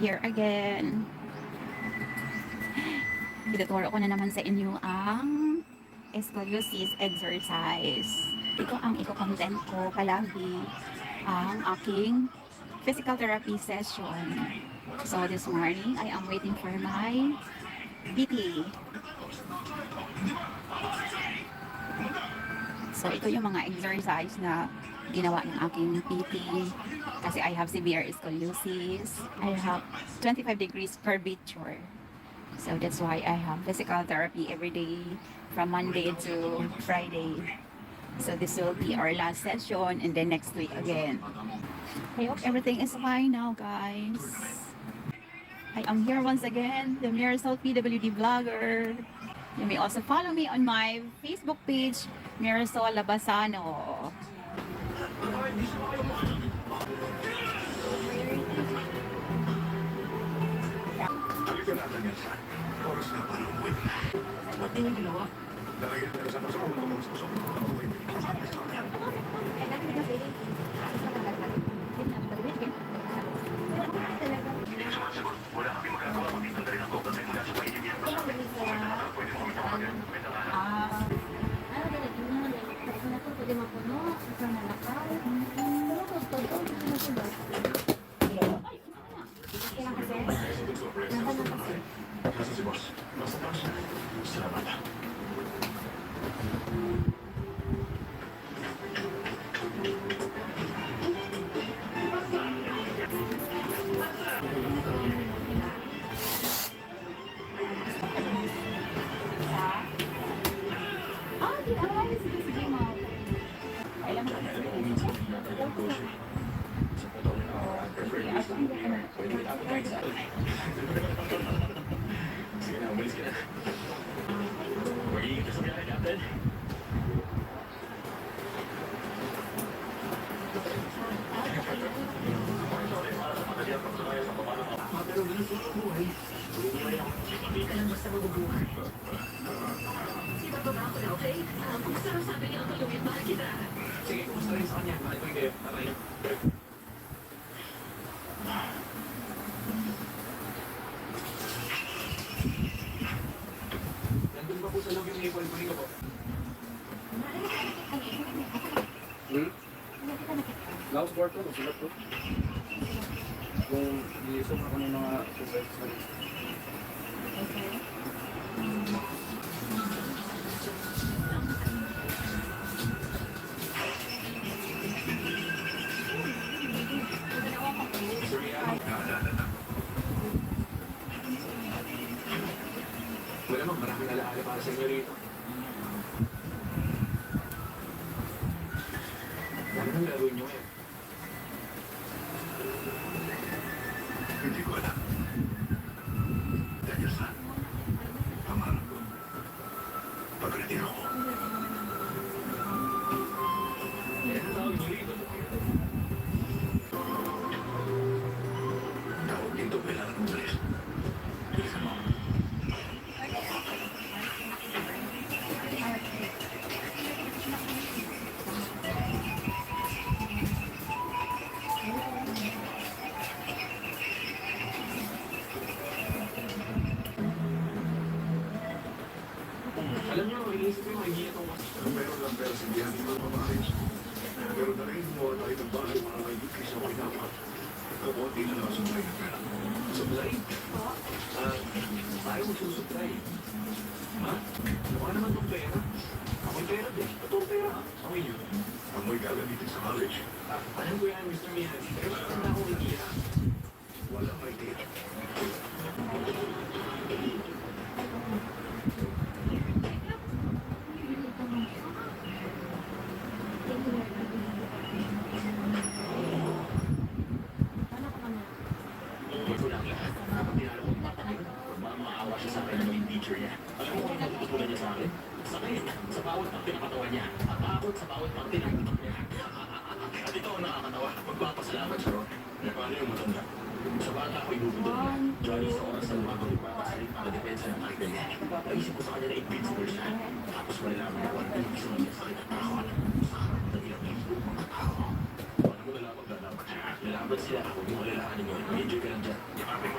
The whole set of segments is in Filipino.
here again. Ituturo ko na naman sa inyo ang scoliosis exercise. Ito ang iko-content ko palagi, ang aking physical therapy session. So this morning, I am waiting for my PT. So ito yung mga exercise na ginawa ng aking PT kasi I have severe scoliosis. I have 25 degrees curvature. So that's why I have physical therapy every day from Monday to Friday. So this will be our last session and then next week again. I hope everything is fine now, guys. I am here once again, the Mirasol PWD vlogger. You may also follow me on my Facebook page, Mirasol Labasano. Sige, kumusta rin sa kanya? Bakit ko hindi? Nandun ba po sa loob yung ipon ko po? Laos board ko, sulat ko. Kung iisok ako ng mga exercises na gusto. Okay. Wala naman, maraming alaala para sa inyo rito. Ano nang gagawin nyo ngayon? Hindi ko alam. Dahil sa pangarap ko, pag-retiro ko. Yan ang tawag nyo rito. Tawag dito, kailangan umalis. Bilisan mo. Alam nyo, iniisip ko yung maigi itong Meron lang pera sa biyan ko mamayos. Pero narinig mo na itong bahay para may bigay sa may dapat. Kapunti na lang sa may pera. supply. Tayo magsusupply. Ha? Mukha naman itong pera. Amoy pera din. Itong pera. Amoy yun. Amoy gagamitin sa college. Alam ko yan, Mr. Mihan. Pero wala na akong idea. Walang idea. Ito lang lahat. Kapag tinalo ko yung mata niya, maawa siya sa akin na yung teacher niya. Alam mo kung natututunan niya sa akin? Sakit sa bawat pang pinakatawan niya. At takot sa bawat pang tinagutok niya. At ito ang nakakatawa. Magpapasalamat siya ron. Paano yung matanda? Sa bata ako'y bubudol niya. Johnny sa oras na lumabang ipapasalik para depensa ng aking niya. Naisip ko sa kanya na invincible siya. Tapos malalaman niya kung ano yung gusto niya sa kanya takot. Sa harap na nilang yung mga tao. Paano mo nalaman? Lalaban sila. Huwag mo malalahanin yun. Enjoy ka lang dyan. Yakapin mo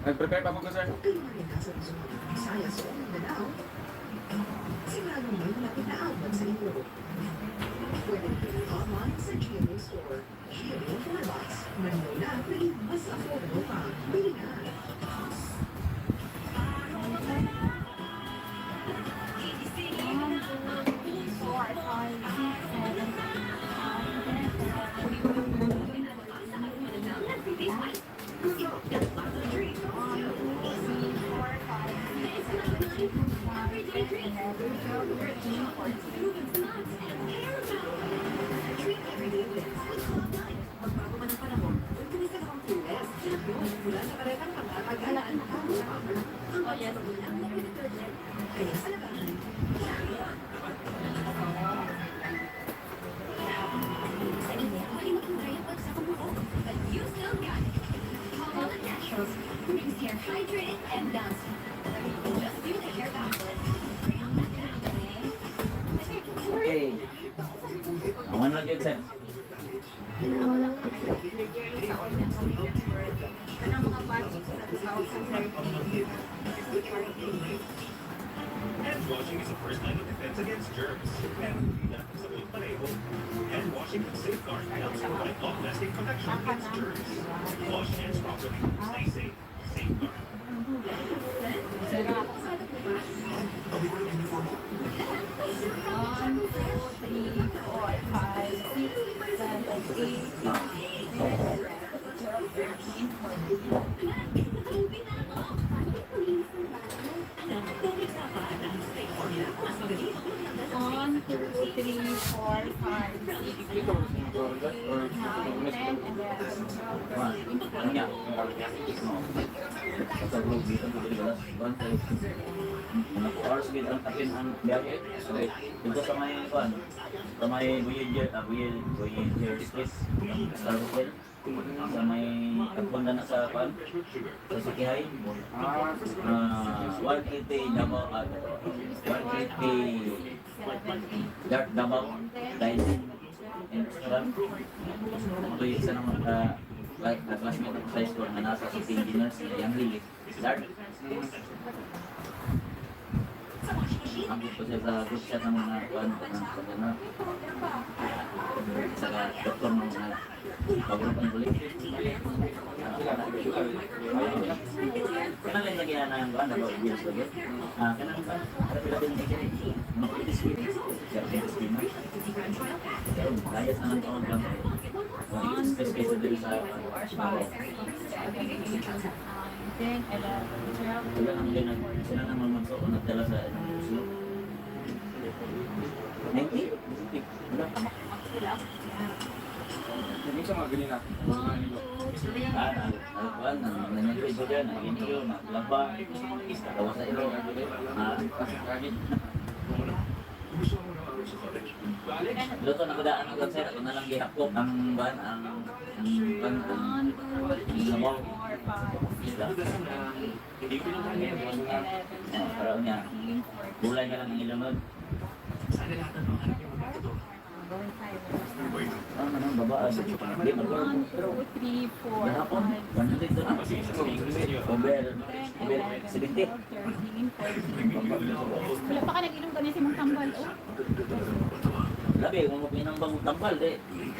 Nag-prepare pa po ko, sir. Kayo marinasan sa mga Bisaya sa Mindanao, siguradong may malapit na outlet sa inyo. Pwede rin online sa GMA Store. GMA Foodbox. Manila na naging mas affordable pa. Bili na. Magbago man ang panahon, tulis ka ng tulis. Mula sa karetang pagkakagalaan ng ang pagbagulang na detergent. Kaya sa labahan, sa inyo, ay matulay ang pagsakabuo. But you still got it. Palmolive Naturals brings hair hydrated and dancing. Just do the hair backward. Okay. Aman lang yun, sir. Hand washing is the first line of defense against germs. Meron din na sa buong pareho. Hand washing with Safeguard helps provide long-lasting protection against germs. Wash hands properly. Stay safe. Safeguard. Ano niya? Sa vlog dito, ano po, oras gid ang tapin ang biyahe. So, dito sa may kuan, sa may Voyager Space, Star Hotel, sa may kagbanda na sa kuan, sa Sikihay, 180 Davao, 180 Dark Davao, Dining and Restaurant. Ito yung isa naman classmate ako sa school na nasa city engineers, yung Lily, Dark. Ang gusto siya sa group chat ng mga kuan ng pagana. Saka doktor ng mga pagrupan ulit. Kanang lagi na ang kuan about bills lagi. Kanang pa pila din ni makulit sweet. Siya din sweet na. Pero layas na ang kuan lang. Space space din sa sila nang din sila nang magsuon at dala sa 90? 50 ganina. Kuan, nangyari ko dyan, nag-intro, naglaba, tawa sa ilo, Gusto mo na sa college. luto na kadaan ang kanser, ako na lang gihapok ang ban, ang sabaw. Isla. Parang niya, gulay ka lang ang ilunod. Ano naman, babaan. Hindi mo pero gahapon, 100 doon ako. Over 70. Wala pa ka nag-inom ka na si Mang Tambal, oh. Labi, kung magpinang bang tambal,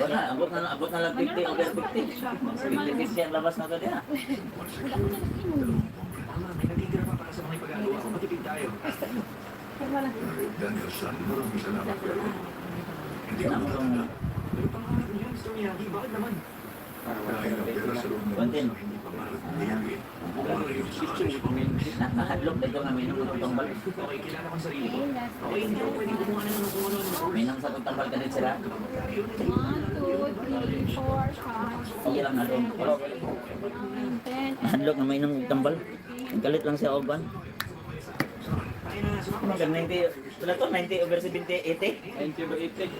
wala, abot na lang 50, over 50. 50 ang labas na ka din, ha? Wala ka na nag-inom. Tama, may natitira pa para sa mga pag-agawa ko. Matipid tayo. Pero wala. Danielson, maraming salamat pero hindi ko Salamat kung Pero pangarap niya, Mr. Miyagi, bakit naman? dahil ang pera sa loob ng Kontin. puso, hindi pangarap ng Miyagi. Bumayo sa akin. nakahadlok dito nga minum ng tambal. Okay, kilala ko ang sarili ko. Okay, hindi ako pwede kumuha na ng kung ano-ano. Minum sa tambal ka din sila. 1, 2, 3, 4, 5, Okay lang na doon. 9, 10, Nahadlok na minum ng tambal. Ang kalit lang siya oban. Tayo na, sumama. Mga 90, wala to, 90 over 70, 80. 90 ba 80?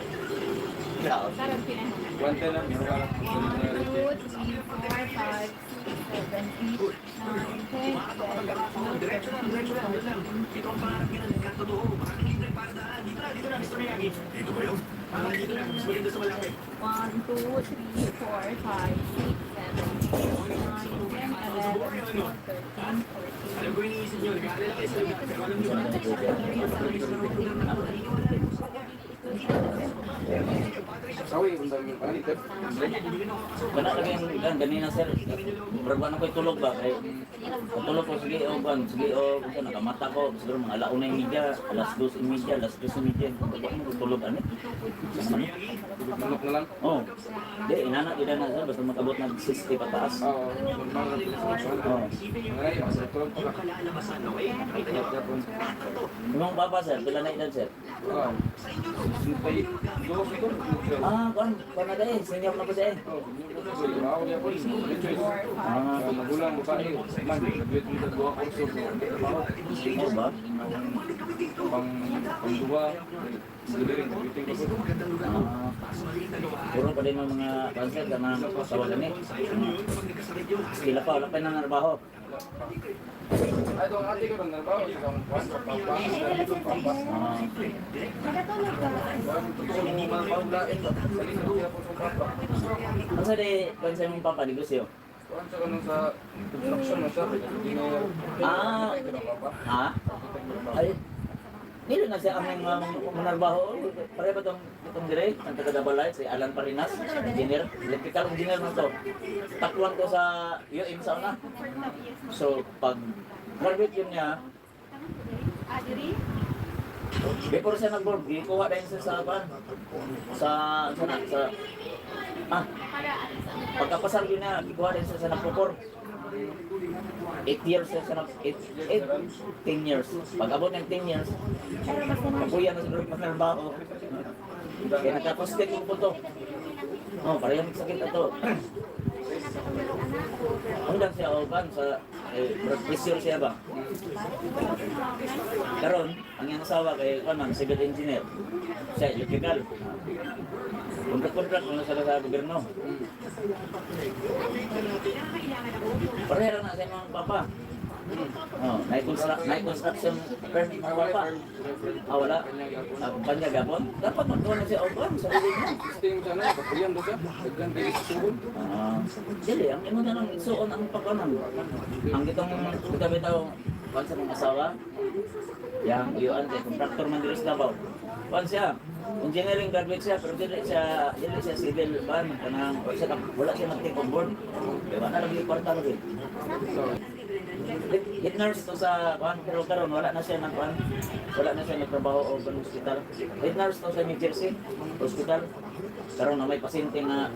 Grabe. Sarap pinano. 110 lang, meron ka lang. 1, 2, 3, 4, 5, 6, 7, 8, 9, 10, 11, 12, Diretso lang, wait lang. Ito ang pangarap niya ng katotoo. Baka naging rin para daan. Dito na, Mr. Miyagi. Dito ba yun? Dito na, mas maganda sa malaki. 1, 2, 3, 4, 5, 6, 7, 8, 9, 10, 11, 12, 13, 14. Alam ko iniisip niyo, nag-aalala kayo sa lahat. Pero alam niyo ba? Sawi, ang dami yung panitip. Wala lagi ang ganina sir. Berbuan ako tulog ba? Kaya tulog ko, sige o ban, sige o kung nakamata ko. Siguro mga alauna yung media, alas 2:30, alas 3:30. Berbuan ko tulog ano? Tulog na lang. Oh, di inana ida na sir, basta makabot ng 60 pataas. Oo, normal na sitwasyon. Oh. Ngayon, sa tulog pa ka. Kalalabasan, okay? Nakita niyo. Yapon. Imong papa sir, pila na edad sir? Oo. Sintay. Duwa ko ito. Kuan na dahil, sinyap na ko siya eh. Oo, trabaho niya po. Magulang, babae. Man, nag-wait mo sa duwa kurso. Trabaho. Oh ba? Pang-duwa. Delivery, waiting ko po. Puro pa din yung mga cancer ka na tawagan eh. Sila pa, wala pa na narbaho. Ay, ito ang ate ko ng trabaho. Isang kwan sa papa. Itong papa. Nagatulog ka. Totoo mo mga paulain. Saling sa duwa po sa papa. Ang sa di, kung sa mong papa, negosyo. Kuhan siya kanong sa construction na siya. Engineer. Ah, Ito ng papa. ha? Ay, nilo na siya aming manarbaho. Pare ba itong dire? Ang taga-Dabalay, si Alan Parinas, engineer, electrical engineer na to. Takluan ko sa UM sa una. So, pag graduate yun niya, before siya nag-board, gikuha din siya sa pan. Pagkapasal yun niya, gikuha din siya sa nagpupor. 8 years siya 10 years. Pag abot ng 10 years, kapuya na siguro manarbaho. Kaya nagkakostek yung punto. Oh, parehong sakit ito. Hanggang siya oban sa blood pressure siya ba? Karon, ang iyang asawa kay kanan civil engineer. Siya electrical. Kontrak-kontrak na sa gobyerno. Pareho na sa mga papa. Oh, construction permit ng papa. Wala. Kumpanya gapon. Dapat magtuwa na siya oban sa sarili niya. Stay mo sana, pagpilihan doon siya. Dagdan kayo sa sugon. Dili, ang imo na lang isuon ang pagkanan. Ang gitong bitaw sa mga asawa, yang iyon kay contractor man diri sa Davao. Kuan siya, engineering graduate siya, pero dili siya civil ban kanang wala siya nag-take on board. Diba na lagi kwarta lagi. Hit nurse to sa kuan pero karon wala na siya nang kuan. Wala na siya nagtrabaho o sa hospital. Hit nurse to sa New Jersey hospital. Karon na may pasyente nga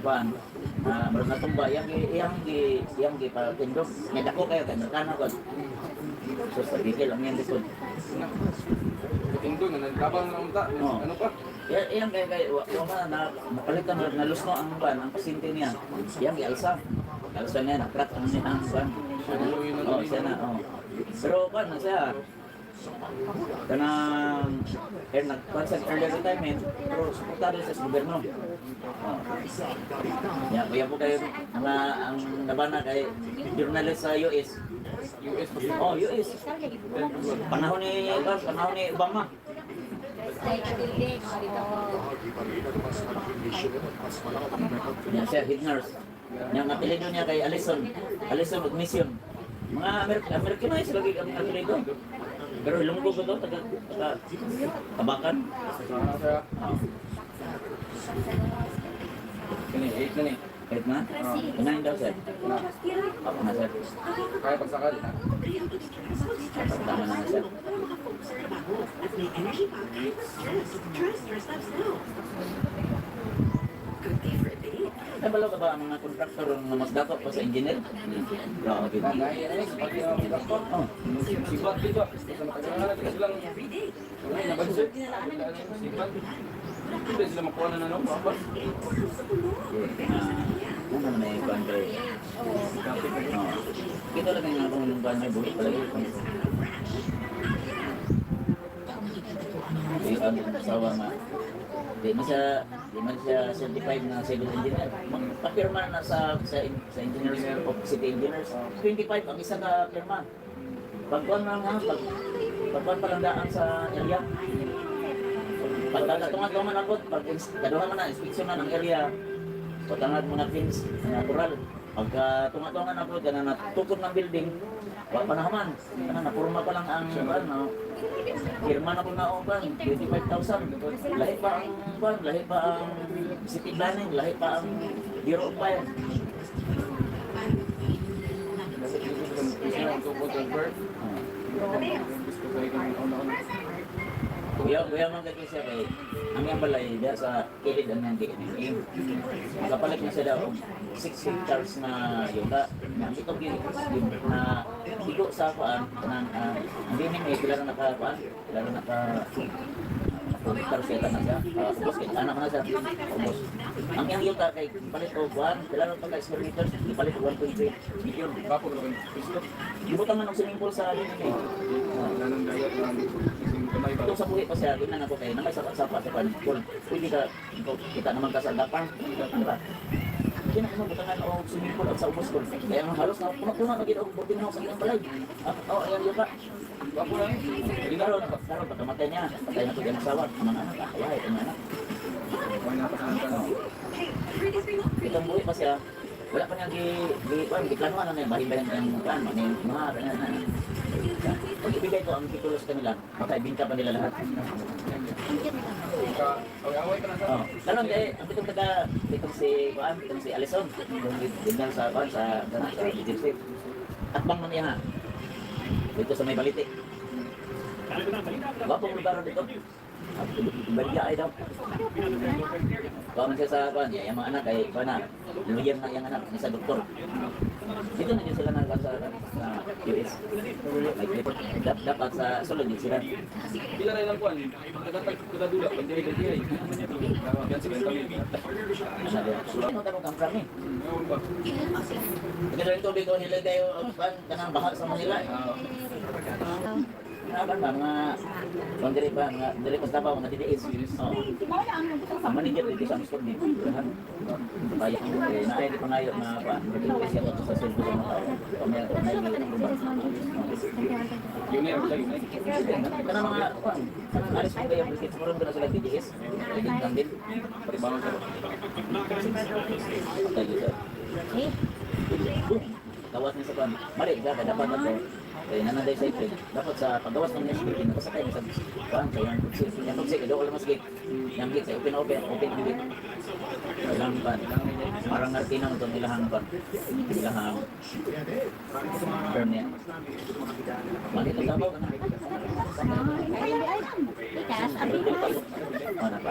kuan na natumba iyang gi para tindog. May dako kayo kay kana ko. So sa detail ang yan dito. Tingdo na nagtabang na unta. Oo. Ano pa? Yan kaya wala na napalitan na lusno ang ban ang pasyente niya. Yan gialsa. Alsa niya na crack ang niya ang ban. Oh, siya na. Oh. Pero kan na siya. Kanang nag-consent earlier retirement, pero suportado siya sa gobyerno. Oh. Yan, kaya po kayo ang nabana kay journalist sa US. Oh, US. Panahon ni Obama. Yan siya, head nurse. Yung apelido niya kay Alison Mission. Mga Americanized lagi ang apelido. Pero ilunggo ko to, taga Tabakan. Kani, 8 na ni. Kahit na? Kunain daw sir. Ako na sir. Kaya pagsakali na. Tama na sir. At may energy pack. Stress labs now. Could be for a day. Nabalaw ka ba ang mga kontraktor na mas dapat pa sa engineer? Grabe. Nangay na ni, pag yung doktor. Oh. Sibat dito. Sa matagalan natin kasi lang. Every day. Wala na budget. Sibat. Hindi sila makuha na ano. Papas. Ano naman yung country? Oh. Kita lang yung akong yung country buhay palagi. Di ang sawa nga. Di man siya certified na civil engineer. Magpapirma na sa engineers of city engineers. 25 ang isa ka pirma. Pagkuhan na nga, pagkuhan palandaan sa area. Pagkatungan-tungan ako, pag kaduhan mo na, inspection na ng area. Pagkangad mo na pins, natural. Pagkatungan-tungan ako, gana natukod ng building, wala pa naman. Napurma pa lang ang firma na po na upan, 25,000. Lahi pa ang city planning, lahi pa ang Bureau of Fire. Kasi dito sa mission ang tukod ng bird. Gusto ko kayo ng una-una. Kuya man kay siya kay ang yang balay dia sa kilid ang yang DNA. Kapalit na siya daw 6 hectares na yuta. Ang ito na higo sa paan ng hindi may pila na nakapaan, pila na naka hectares siya na siya. Ubos kay anak na siya. Ubos. Ang yang yuta kay palit og kuan, pila na pagka square meters, ipalit og 1.3 million. Bapo ko lang. Gusto. Ibutang man og swimming pool sa DNA. Nanang dayat lang. Kamay ba? Ito sa buhay pa siya, ginan ako kayo, na may sapat-sapat sa panikol. Pwede ka, kita naman ka sa dapan, diba? Hindi na kung butangan o swimming pool at sa ubos ko. Kaya ang halos na puno-puno na ginawa, buti na ako sa ilang balay. Ayan yun ka. Bapo lang. Karon, pagkamatay niya, patay na ito yung asawa, ang mga anak, kaya ito yung anak. May napasahan ka. Itong buhay pa siya, wala pa niya giplanuhan na yung bahay-bahay ng plan, mga pag ibigay ko ang titulo sa kanila, makaibinta pa nila lahat. Away ka na sa. Oh, talon kay ang itong si Alison, dinal sa agency. At bang man niya ha. Dito sa may baliti. Wapong lugar dito. Balya ay daw. Kung siya sa yung mga anak ay lawyer na yung anak, isa doktor. Dito na din sila sa US. Dapat sa sulod din sila. Pila rin lang kuan. Kadadula, pandiri ka diay. Yan sige kami. Ano tanong kang prami? Ngayon ba? Kasi rin tubig ko nila kayo kanang baha sa Manila. Apa mga diri pa tabaw nga DDS. Oh. Ang manager dito sa store dito. Kaya na ay pangayo na pa. Siya to sa silbo ng tao. Kami Yun ay lagi na. kana mga alis ko kayo kasi siguro na sila DDS. Lagi lang din. Paribangon ka. Gawas ni sa pan. Mali ka dapat na to. Kaya nananday sa ipin. Dapat sa paggawas ng next week, nakasakay mo sa kuhan. Kaya yung tugsik, ito ulang mas gate. Yung gate, sa open gate. Ilang pan. Parang ngarti naman itong ilahang pan. Ilahang firm niya. Mali, nagtabaw ka na. Ano pa?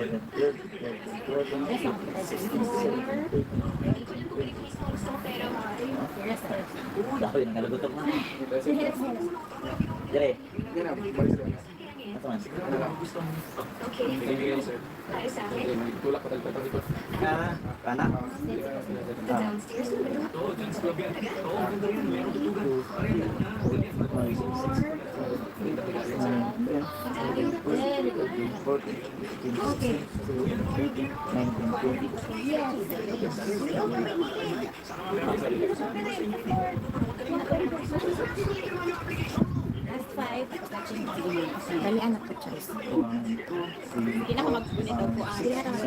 11, 12, 13, 14, dahil nangalagutok na. Dire, Yan na, balik sila. ito man. Okay. Bigyan sir. Para sa akin, Okay, may tulak pa tayo dito. Kana? the downstairs na ba? Last 5. Dali anak ko, Charles. Hindi na ako mag-unit o po. Hindi na ako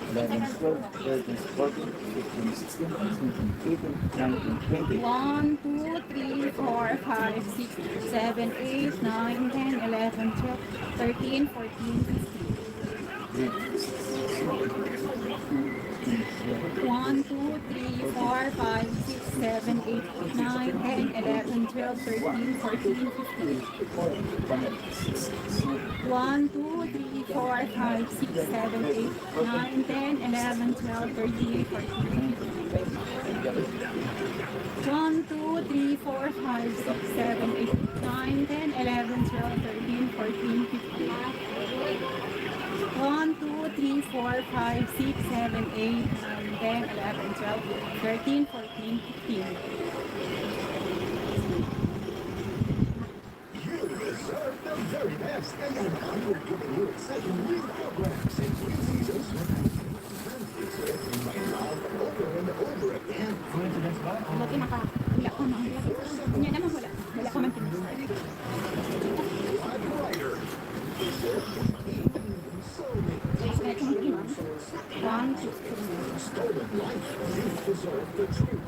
11, 12, 13, 14, 15, 16, 17, 18, 19, 20. 1, 2, 3, 4, 5, 6, 7, 8, 9, 10, 11, 12, 13, 14, 15. 1, 2, 3, 4, 5, 6, 7, 8, 9, 10, 11, 12, 13, 14, 15. 1, 2, 3, 4, 5, 6, 7, 8, 9, 10, 11, 12, 13, 14, 1, 2, 3, 4, 5, 6, 7, 8, 9, 10, 11, 12, 13, 14, 15. 1, 2, 3, 4, 5, 6, 7, 8, 9, 10, 11, 12, 13, 14, 15. You deserve the very best, and now we're giving you exciting new programs and new seasons with Dessert in my mouth over and over again. Lagi wala ko man. Kanya naman wala ko man tinuloy. Live writer. Dessert so many Kaya kung iwan, 1, 2, stolen life. You deserve the truth.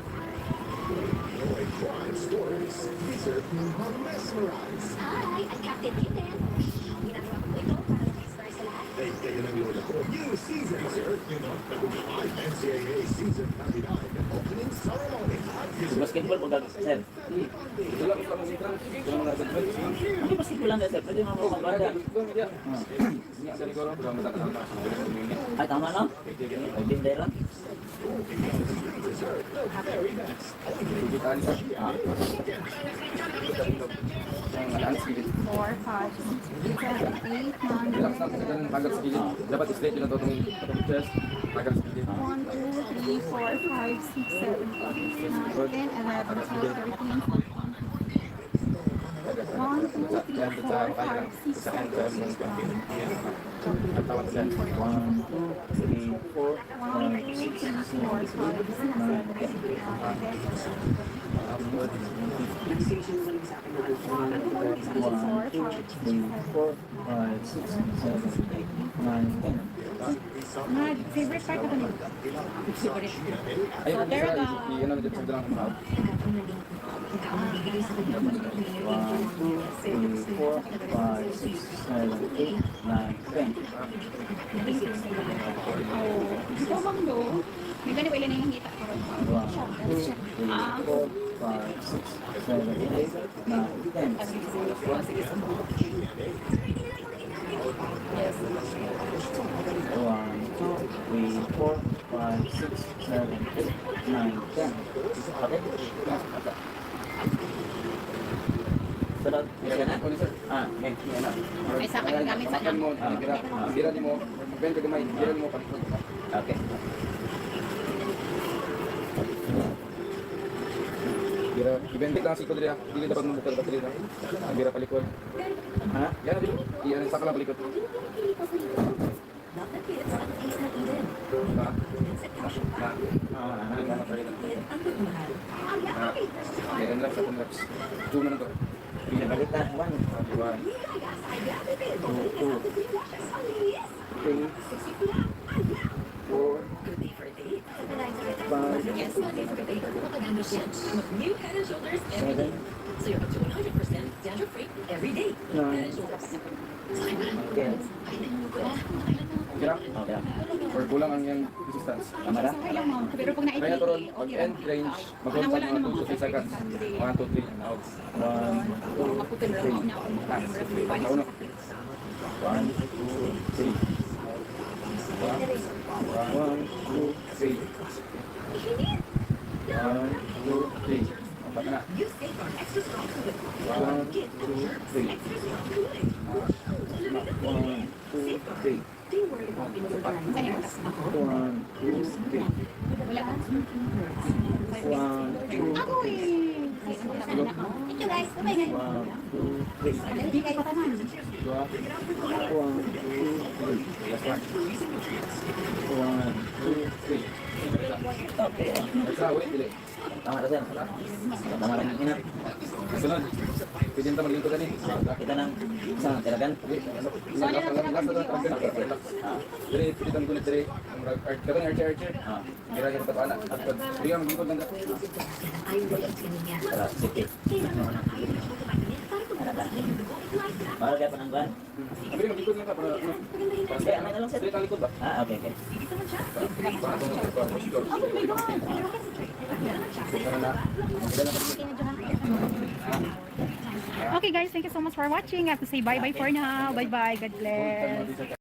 Enjoy crime stories. Dessert mesmerize. Hi, I'm Captain Kitten. Ginagawa ko ito para ma-express sa lahat. Ay, kaya nang yun ako. New season, sir. Live NCAA season 99 opening ceremony. Basketball po dati, sir. Wala ko sa mga entrance. Wala mga nagsasabi. Ano basketball lang sir? Pwede mo magbanda. Nga sa likod, wala mo takasama. Ay, tama na? Pwede din ron. Tubig alis sa ang alis gilid. 4, 5, 6, 7, 8, 9, Relax lang, kasi ganun tagal sa gilid. Dapat straight yun na ito itong chest. Tagal sa gilid. 1, 2, 3, 4, 5, 6, 7, 8, 9, 10, 11, 12, 13, 14. 1, 2, 3, 4, 5, 6, 7, 8, 9, 10. At tawag sa 1, 2, 3, 4, 1, 2, 3, 4, 5, 6, 7, 8, 9, 10. 1, 2, 3, 4, 5, 6, 7, 8, 9, 10. Favorite part ako nito. Favorite. Ayun, So, there we go. iyan na dito sa dalang mahal. 1, 2, 3, 4, 5, 6, 7, 8, 9, 10. Oh, ito bang do? May ganito ilan na yung hita ko. 1, 2, 3, 4, 5, 6, 7, 8, 9, 10. Yes. 1, 2, 3, 4, 5, 6, 7, 8, 9, 10. Okay? Sunod. Yan na? Ano, sir? Okay. Yan na. Ay, sa akin gamit sa Makan mo, gira ni mo, magbenta ka gamay, gira ni mo, palikod. Okay. Gira, ibenta lang si Kodria, hindi dapat mo bukal bateri lang. Gira palikod. Ha? Yan na din, iyan sa lang palikod. Love the kids ang taste ng Eden. Ha? Sa Casio Na, pa. hindi mo mapalitan. Eden ang pagmamahal. Okay, unwraps at unwraps. Zoom na lang to. Pinabalitan. 1, Diba? Ligaya sa Rapid. Two, two. Ang linis. 3, 4, Good day for a date. Five. Yes, Monday for a date. Mag-handle with new Head and Shoulders every 7, day. So you're up to 100% dandruff-free every day. Head and Shoulders. Okay. gira. Okay. Or kulang ang yung resistance. Tama na? Okay lang mo. Pero pag Kaya naipili, to ron, okay pag lang. end range, Walang mag-hold wala pa namang 2 to 3 seconds. 1, 2, 3, out. 1, Maputol lang ako na ako mag-review. Nauno. 1, 2, 3. 1, 2, 3, 1, 2, 3. Apat na. You save on extra strong fluid. 1, 2, 3. Extra strong fluid. 1, 2, 3. Do you worry about being overdrained? Ako. 1, 2, 3. Wala ka. 1, 2, Ako eh. Thank you guys. Bye-bye. 1, 2, 3. Hindi kayo patanan. 1, 2, 3. Last one. 1, 2, 3. okay. Extra, wait, dili. Tama na sir. Tama na ina. Sunod. Pwede nito maglingkod ani. Kita ng isang tiragan. Dili, pwede tang kulit dili. Katong archer. Kira kita pa anak. At bigyan maglingkod lang. Ayaw ba yung tingin niya? Para safety. Kailangan mo ng ayaw ng multivitamin para tumulong sa dugo at life na. Para kaya panangguan. Pwede maglingkod lang ka para ano. Kaya ano na lang sir. Dili ang likod ba? Okay, okay. Para itong posture. Oh my God. Para na. Kailan na Okay guys, thank you so much for watching. I have to say bye-bye for now. Bye-bye. God bless.